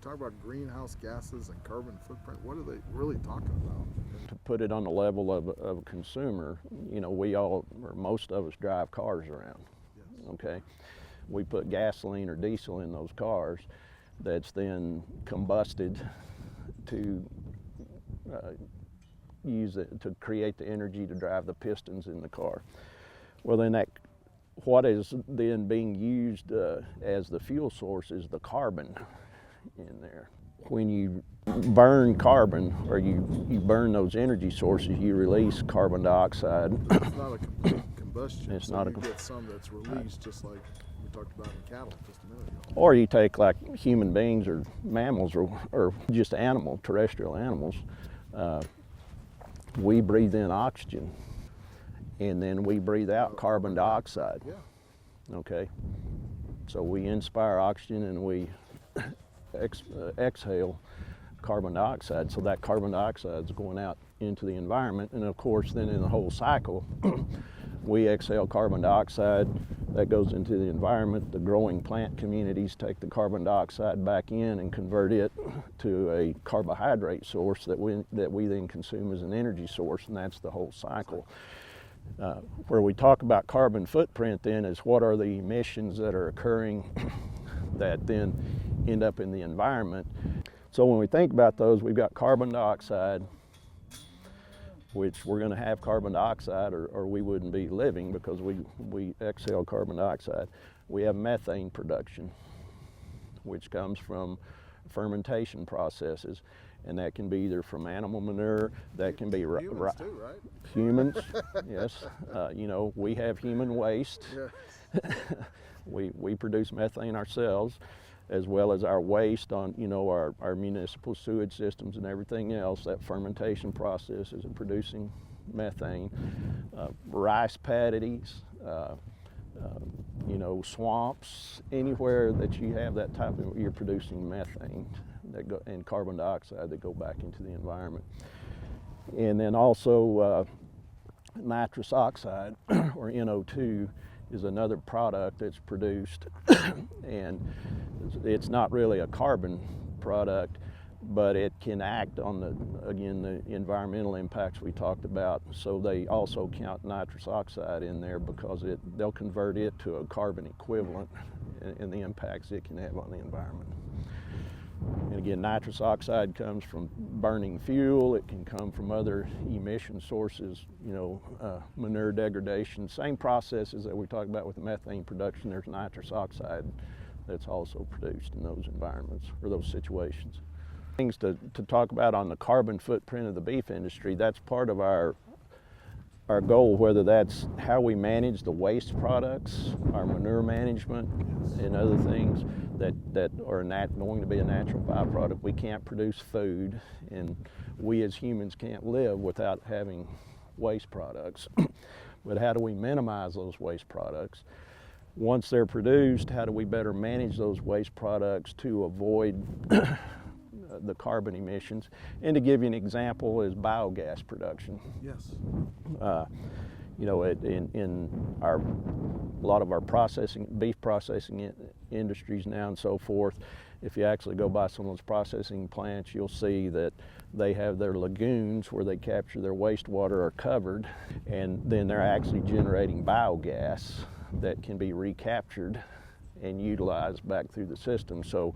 talk about greenhouse gases and carbon footprint, what are they really talking about? To put it on the level of a consumer, you know, we all, or most of us, drive cars around. Yes. Okay, we put gasoline or diesel in those cars that's then combusted to use it to create the energy to drive the pistons in the car. Well, then what is then being used as the fuel source is the carbon in there. When you burn carbon, or you burn those energy sources, you release carbon dioxide. It's not a complete combustion. It's so not you get some that's released, just like we talked about in cattle just a minute ago. Or you take like human beings or mammals or just terrestrial animals. We breathe in oxygen, and then we breathe out carbon dioxide. Yeah. Okay, so we inspire oxygen and we exhale carbon dioxide. So that carbon dioxide is going out into the environment, and of course then in the whole cycle we exhale carbon dioxide that goes into the environment. The growing plant communities take the carbon dioxide back in and convert it to a carbohydrate source that we then consume as an energy source, and that's the whole cycle. Where we talk about carbon footprint then is what are the emissions that are occurring that then end up in the environment. So when we think about those, we've got carbon dioxide, which we're going to have carbon dioxide or we wouldn't be living because we exhale carbon dioxide. We have methane production, which comes from fermentation processes, and that can be either from animal manure, that can be humans too, right? Humans, yes. You know, we have human waste. Yeah. We produce methane ourselves, as well as our waste on, you know, our municipal sewage systems and everything else. That fermentation process is producing methane. Rice paddies, you know, swamps, anywhere that you have that type of, you're producing methane and carbon dioxide that go back into the environment. And then also nitrous oxide, or NO2, is another product that's produced, and it's not really a carbon product, but it can act on the environmental impacts we talked about. So they also count nitrous oxide in there because they'll convert it to a carbon equivalent in the impacts it can have on the environment. And again, nitrous oxide comes from burning fuel. It can come from other emission sources, you know, manure degradation. Same processes that we talked about with the methane production, there's nitrous oxide that's also produced in those environments or those situations. Things to talk about on the carbon footprint of the beef industry, that's part of our goal, whether that's how we manage the waste products, our manure management, and other things that are going to be a natural byproduct. We can't produce food, and we as humans can't live without having waste products. But how do we minimize those waste products? Once they're produced, how do we better manage those waste products to avoid the carbon emissions? And to give you an example is biogas production. Yes. You know, in a lot of our beef processing industries now and so forth, if you actually go by some of those processing plants, you'll see that they have their lagoons where they capture their wastewater are covered, and then they're actually generating biogas that can be recaptured and utilized back through the system. So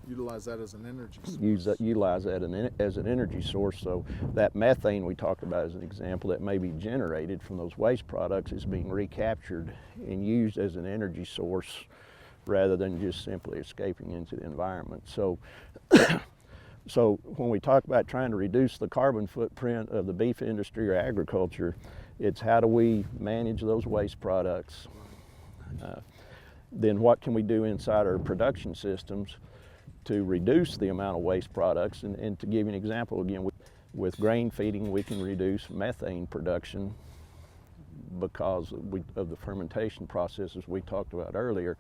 utilize that as an energy source. Utilize that as an energy source. So that methane we talked about as an example that may be generated from those waste products is being recaptured and used as an energy source rather than just simply escaping into the environment. So so when we talk about trying to reduce the carbon footprint of the beef industry or agriculture, it's how do we manage those waste products? Then what can we do inside our production systems to reduce the amount of waste products? And to give you an example, again, with grain feeding, we can reduce methane production because of the fermentation processes we talked about earlier,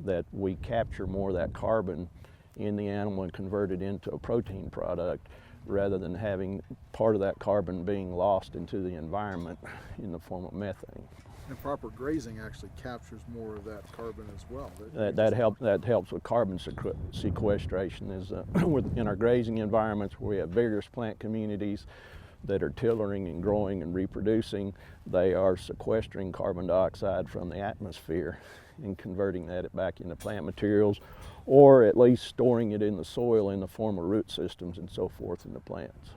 that we capture more of that carbon in the animal and convert it into a protein product rather than having part of that carbon being lost into the environment in the form of methane. And proper grazing actually captures more of that carbon as well. That helps with carbon sequestration. Is in our grazing environments where we have vigorous plant communities that are tillering and growing and reproducing, they are sequestering carbon dioxide from the atmosphere and converting that back into plant materials, or at least storing it in the soil in the form of root systems and so forth in the plants.